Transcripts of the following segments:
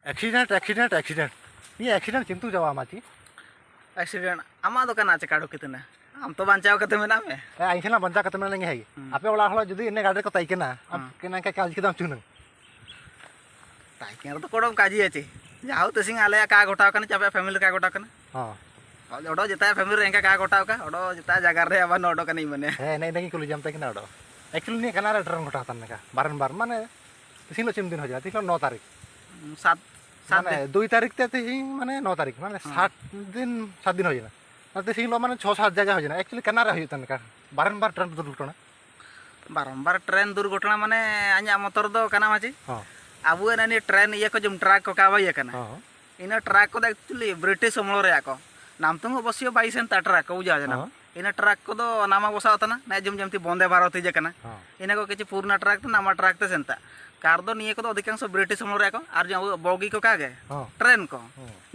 Accident accident accident ये accident चिंतु जावा माची accident आमा दो कना चेका कितना हम तो बांचाव कते मेना में आई खेला बंचा कते में है आपे ओला हला जुदी इने गाड़ी को ताइकेना अब केना के काज केदाम चुन ताइकेर तो कोडम काजी आचे जाओ तसिंग आले का गोटाव कना चापे फैमिली का गोटाव कना हां ओडो जता फैमिली रे का गोटाव का ओडो जता जगह रे अब नोडो कनी मने हे नहीं नहीं कुल जमते किना ओडो एक्चुअली ने कना रे ट्रेन गोटाव तन का बारन बार माने तिसिलो चिम दिन हो जाती 9 तारीख 7 माने 2 तारीख ते माने 9 तारीख माने 7 दिन हो जाना नते सिलो माने 6-7 जगह हो जाना एक्चुअली कना रे हो तन का बारन बार ट्रेन दुर्घटना बारंबार ट्रेन दुर्घटना माने आኛ मोटर दो कना माची हां अब नानी ट्रेन ये को जम ट्रक को कावा ये कना हां इन ट्रक को एक्चुअली ब्रिटिश समलो रे को नाम तुम अवश्य 22 ट्रक को बुझा जना इन ट्रक को दो नामा बसा तना ना जम जमती बंदे भारत जे कना इन को किछि पूर्ण ट्रक त नामा ट्रक ते सेंता कार दो निये को अधिकांश ब्रिटिश समलो रे को आर जो बोगी को कागे ट्रेन को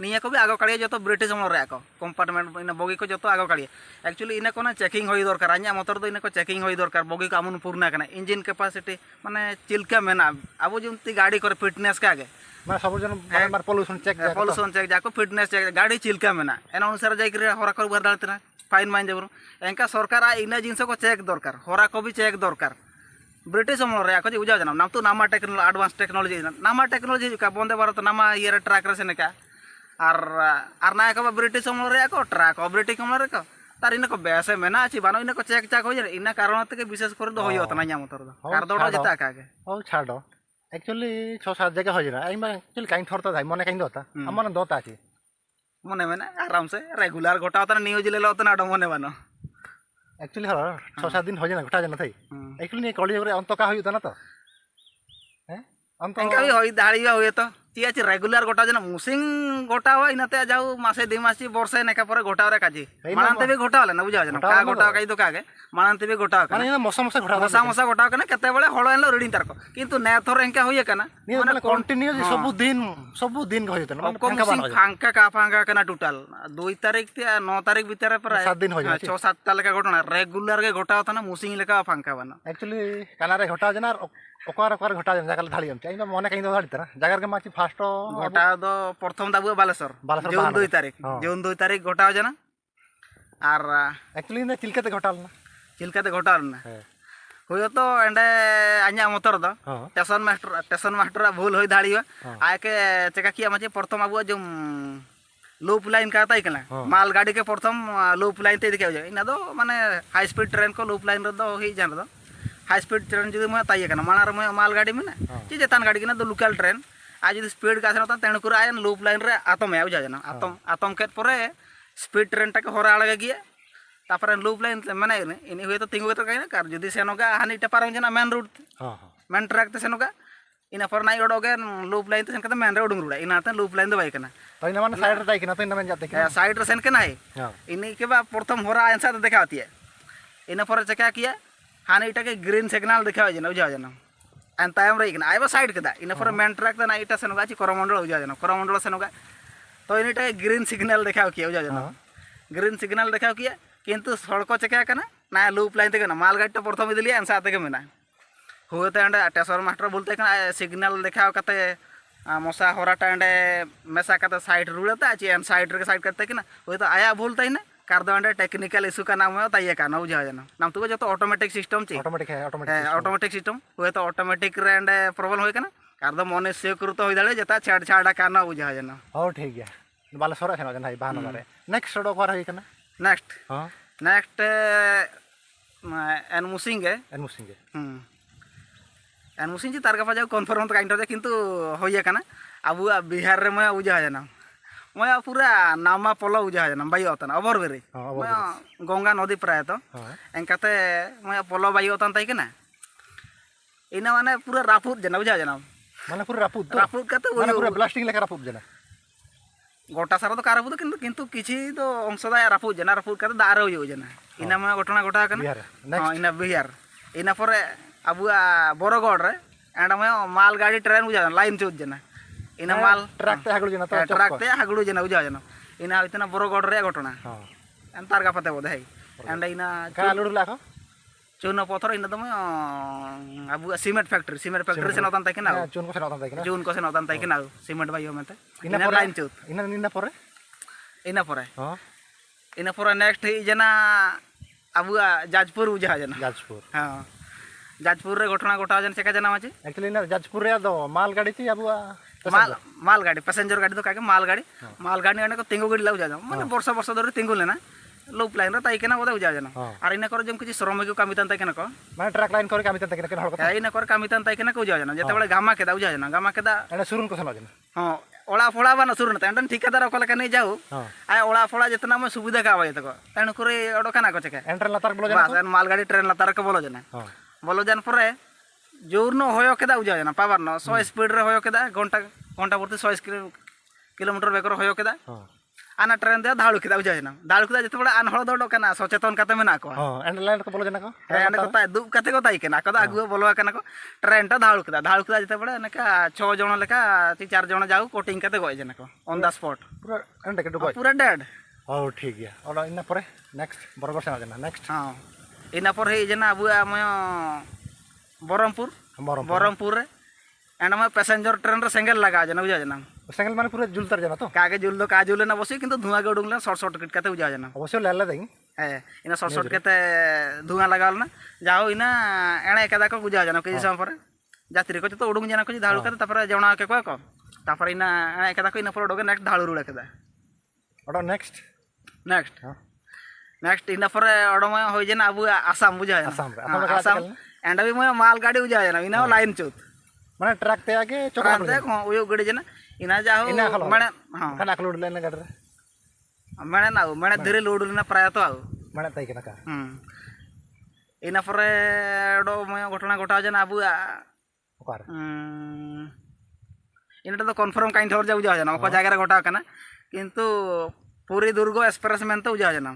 निये को भी आगो काड़िया जो तो ब्रिटिश समलो रे को कंपार्टमेंट इन बोगी को जो तो आगो काड़िया एक्चुअली इन को ना चेकिंग होई दरकार आኛ मोटर दो इन को चेकिंग होई दरकार बोगी का अमन पूर्ण कना इंजन कैपेसिटी माने चिलका मेना अब जमती गाड़ी कर फिटनेस कागे माने सब जन बार पोल्यूशन चेक जाको फिटनेस चेक गाड़ी चिलका मेना एन अनुसार जाई करे होरा कर बर दालतना फाइन माइन जबर एंका सरकार आ इना जिंस को चेक दरकार होरा को भी चेक दरकार ब्रिटिश समलो रे को बुझा जना नाम तो नामा टेक्नोलॉजी एडवांस टेक्नोलॉजी नामा टेक्नोलॉजी का बंदे भारत नामा ये ट्रक रे सेने का आर ना का ब्रिटिश समलो रे को ट्रक ब्रिटिश समलो रे को तार इन को बेसे मेना अछि बानो इन को चेक चाक हो जे इना कारण तक विशेष कर दो होय होतना nya मोटर दो कार दोडो जता कागे ओ छाडो एक्चुअली 6-7 जगह हो जरा आई मैं एक्चुअली काइन थरता जाय मने काइन दोता हमन दोता अछि मने मने आराम से रेगुलर गोटा होता न्यूज ले लो तना डो मने बानो एक्चुअली हर 6-7 दिन हो जना घटा जना थई एक्चुअली कॉलेज रे अंत का होय तना तो हैं अंत एंका भी होई दाळीवा होय तो ती अछि रेगुलर गोटा जना मुसिंग गोटा हो इनाते जाऊ मासे 2 मास वर्षे नेका पर गोटा रे काजी मानते भी गोटा होला ना बुझा जना का गोटा काई दो कागे मानते भी गोटा का माने मसा मसा घोटा मसा गोटा कने केते बेले हळ एलो रेडिंग तार को किंतु ने थोर एंका होय कना माने कंटिन्यू सब दिन होय तना फांका का फांका कना टोटल 2 तारीख ते 9 तारीख भीतर पर 7 दिन हो जाना 6-7 ताल का घटना रेगुलर के गोटा होता ना मुसिंग लेका फांका बना एक्चुअली काना रे घटा जना ओकार घटा जना जगह धाली हम चाहि मने काइन दो धाली तना जगह के माची फास्ट गोटा दो प्रथम दाबु बालेश्वर जून 2 तारीख गोटा हो जना आर एक्चुअली ने चिलकाते घटाल ना हुयो तो एंडे आኛ मोटर दो स्टेशन मास्टर भूल होई धाड़ीवा आके चेका किया माचे प्रथम अब जो लूप लाइन का ताई कना माल गाड़ी के प्रथम लूप लाइन ते देखा इना दो माने हाई स्पीड ट्रेन को लूप लाइन दो ही जान दो हाई स्पीड ट्रेन जो मैं ताई कना मानार में माल गाड़ी में ना जे जतान गाड़ी कना दो लोकल ट्रेन आज जो स्पीड का आसना तेणु कर आयन लूप लाइन रे आतम है बुझा जना आतम के परे स्पीड ट्रेन टाके होरा आलगे गिया तापर लूप लाइन माने इनी हुए तो तिंगु तो कहीं कार जदी सेनोगा हानि टपारम जना मेन रूट मेन ट्रैक ते सेनोगा इना पर नाई ओडोगे लूप लाइन ते सेन कते मेन रे उडुंग रुड़ा इना ते लूप लाइन दो बाई कना तो इना माने साइड रे ताई कना तो इना में जाते के साइड रे सेन के नाई इनी के बा प्रथम होरा आंसा तो देखावती है इना पर चका किया हानि टाके ग्रीन सिग्नल देखाव जना बुझा जना एन तायम रे इना आइबा साइड केदा इना पर मेन ट्रैक ते ना इटा सेनोगा ची करमंडल बुझा जना करमंडल सेनोगा तो इनी टाके ग्रीन सिग्नल देखाव किया बुझा जना ग्रीन सिग्नल देखाव किया किंतु सड़क चेका करना ना लूप लाइन ते माल गाड़ी तो प्रथम इदिली आंसा ते मेना हुए तो एंडे टेसर मास्टर बोलते सिग्नल देखाव कते मसा होराटा एंडे मेसा कते साइड रुड़ता ची एन साइड रे साइड करते किना हुए तो आया बोलते ही ना कार दो एंडे टेक्निकल इशू का नाम है ताइए का ना बुझा जना नाम तो जो तो ऑटोमेटिक सिस्टम ची ऑटोमेटिक सिस्टम हुए तो ऑटोमेटिक रे एंडे प्रॉब्लम होय कना कार दो मने से करू तो होय दाले जता छेड़छाड़ का ना बुझा जना हो ठीक है बाले सरा खेना जन भाई बहाना मारे नेक्स्ट सड़क पर होय कना नेक्स्ट नेक्स्ट एन मुसिंग जी तार का जाऊ कन्फर्म तो काइन किंतु होय कना अब बिहार रे मैं उजा जना मैं पूरा नामा पोलो उजा जना बाई होता ओवर बेरे गंगा नदी प्राय तो एंकाते मैं पोलो बाई होता ताई कना इना माने पूरा रापुद जना उजा जना माने पूरा रापुद काते माने पूरा ब्लास्टिंग लेका रापुद जना गोटा सारा तो का रापुद किंतु किछि तो अंशदा रापुद जना रापुद काते दारे होय जना इना में घटना घटा कना हां इना बिहार इना पर अब बरगढ़ रे एंड में माल गाड़ी ट्रेन उजा लाइन चोद जना इना माल ट्रक ते हागुड़ू जना उजा जना इना इतना बरगढ़ रे घटना एन तार का पते बोधे एंड इना का लुड़ लाखो चौन पथर इन दम अब सीमेंट फैक्ट्री से नतान तक ना चुन को सेना ताई जून को से नतान तक ना सीमेंट बाइयो में ina लाइन चौथ ina pore इन पर ha इन पर नेक्स्ट जना अब जाजपुर बुझा जना jajpur हाँ जाजपुर रे घटना घटा जन चेका जना माचे actually ina jajpur re do mal gadi ti abu माल गाड़ी पैसेंजर गाड़ी तो काके माल गाड़ी अने को तिंगु गड़ी लाउ जा माने वर्ष वर्ष धरे तिंगु लेना लूप लाइन रे ताई केना बोदा उजा जना और इन कर जम किछि श्रमिक कामी तन ताई केना को mane track line kore kami tan takina ken hol ko इन कर कामी तन ताई केना को उजा जना जते बेले गामा केदा उजा जना gamma केदा ene surun ko sena jena हां ओला फोड़ा बना सुरन तन ठिकादार ओकला कने जाऊ आय ओला फोड़ा जितना में सुविधा का आवे तको तन करे ओडो काना को चके enter latar bolo jena बस माल गाड़ी ट्रेन लतार के बोलो जना बोलो जन परे जोर न होयो केदा उजा जना पावर न 100 स्पीड रे होयो केदा घंटा प्रति 100 किलोमीटर बेकर होयो केदा आना ट्रेन दे धाळु केदा उजा जना धाळु केदा जते बड़ा अनहळ दडो कना सचेतन कते मेना को enter line ko bolo jena ko and को ताई दुब कते को ताई केना कदा आगु बोलवा कना को ट्रेन टा धाळु केदा जते बड़ा नका 6 जण लेका 4 जण जाऊ कोटिंग कते गय जना को on the spot pura ende ke do पूरा डेड oh ठीक है ola ina pore next borobar sena jena next हां इना पर हे जना अब आम बरहमपुर रे एंड मैं पैसेंजर ट्रेन रे सेंगल लगा जना उजा जना sengel mane pura jultar jena to कागे जुल दो काजुले ना बसी किंतु धुआं के उडुंगला शॉर्ट कट कते उजा जना obosyo lella ding है इना शॉर्ट कते धुआं लगाल ना जाओ इना एणे कदा को उजा जना के समय पर यात्री को तो उडुंग जना को धाळु कते तापर जवणा के को तापर इना एणे कदा को इना पर डोगे नेक्स्ट धाळु रुड़ा कदा odo next नेक्स्ट इन पर ओडो में होय जना अब आसाम बुझा Assam re. आसाम एंड अभी मैं माल गाड़ी बुझा जना इना लाइन चौथ mane track te age chokra प्रांत को उयो गड़ी जना इना जाओ माने हां kana upload line gadre माने ना माने धीरे लोड लेना प्राय तो आउ mane tai kena ka इना पर ओडो मैं घटना घटा जना अब okar इनटा तो कंफर्म काइन थोर जा बुझा जना को जगह रे घटा कना किंतु पूरी दुर्ग एक्सप्रेस में तो उजा जना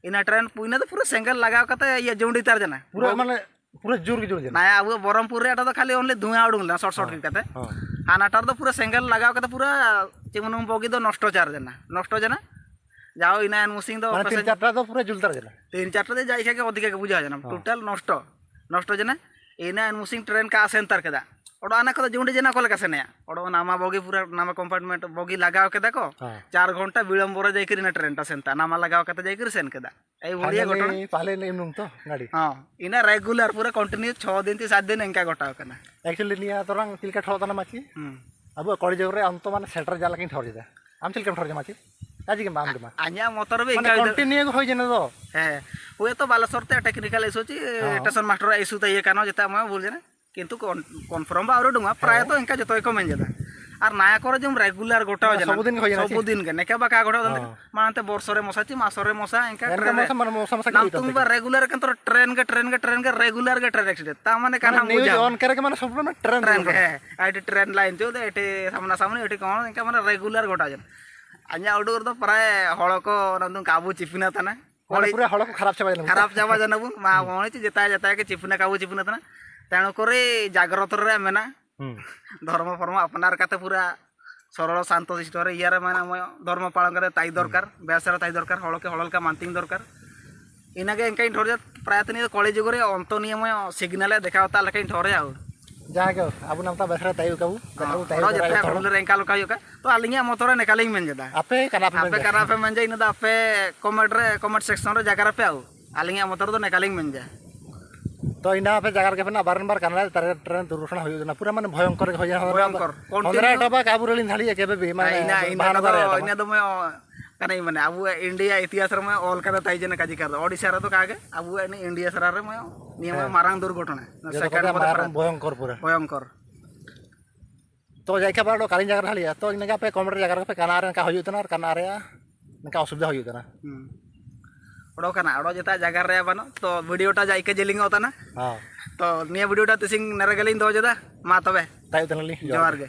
इन ट्रेन पुइना तो पूरा सेंगल लगा कते ये जौंडी तार जना pura mane pura jur ge jur jena ना अब बरहमपुर रे एटा तो खाली ओनली धुआं उडुंगला शॉर्ट कते हानाटार तो पूरा सेंगल लगा कते पूरा चिमनुम बोगी दो नष्ट चार जना जाओ इना मुसिंग दो mane tin charta do pura jultar jena 3-4 दे जाई के अधिक के बुझा जना टोटल नष्ट जना इना मुसिंग ट्रेन का सेंटर केदा ओडो आना को जौंडी जना कोल का सेने ओडो नामा बोगी पूरा नामा कंपार्टमेंट बोगी लगाव केदा को 4 घंटा विलंब रे जाई करी ना ट्रेन टा सेंता नामा लगाव कते जाई करी सेन केदा ए बढ़िया घटना pale le nung to gadi हां इना रेगुलर पूरा कंटिन्यू 6 दिन 7 दिन इनका घटाव कना actually niya torang tilka thol tana machi abu kori jog re anto mane setter jala kin thor jeda am tilka thor jama machi kaji ke mam dema आnya motor बे mane continue hoy jena do है हुए तो बालेश्वर ते technical issue ची station master issue त ये कानो जता मैं बोल जना किंतु कन्फर्म बा और डुंगा प्राय तो इनका जतो को मेन जदा और नया कर जम रेगुलर गोटाव जना सब दिन के नेका बका गोटाव दन मानते वर्षरे मसाची मासरे मसा इनका ट्रेन तुम बा रेगुलर के तो ट्रेन के रेगुलर के ट्रेन एक्सीडेंट ता माने काना मुजा on करे के माने सब ना ट्रेन है आइट ट्रेन लाइन जो दे एटे सामने एटे कोन इनका माने रेगुलर गोटाव जना अन्या उडुर तो प्राय हळ को नंदु काबू चिपिना तना पूरा हळ को खराब चाबा जना बु मा कोन जेता के चिपिना काबू चिपिना तना तेणु करे जागृत रे मेना धर्म फर्म अपनार काते पूरा सरल शांत शिष्ट रे यार माने धर्म पालन करे ताई दरकार बेसरा ताई दरकार हळके हळलका मानतिंग दरकार इनागे एंकाई ठोर प्रायतनी कॉलेज जुग रे अंत नियम सिग्नल देखावता लेकिन ठोरे आउ जागे अबु नामता बेसरा ताई काबू ताई जेता हळले रेंका लोका योका तो आलिंगा मोतरे नेकालिंग मेन जदा आपे कना पे मेन जे इन द आपे कमेंट सेक्शन रे जगह रे पे आउ आलिंगा मोतर तो नेकालिंग मेन जा तो इना पे जगह के ना बारंबार काना ट्रेन दुर्घटना होय ना पूरा माने भयंकर होय भयंकर पंद्रह टबा काबू रेलिन धाड़ी केबे भी माने इना दो कने माने अब इंडिया इतिहास रे ऑल करे ताई जने काजी कर ओडिसा रे तो कागे अब इंडिया सरा रे नियम मारांग दुर्घटना सेकंड भयंकर तो जायका बाडो कालिन जगह धाड़ी तो इनका पे कमेंट जगह पे काना रे का होय तना काना रे नका असुविधा होय तना ओडो कना ओडो जेता जगह रे बनो तो वीडियोटा जायके जेलिंग होता ना तो निया वीडियोटा तिसिंग नरगलिंग दो जदा मा तबे ताई तनली जोहार गे।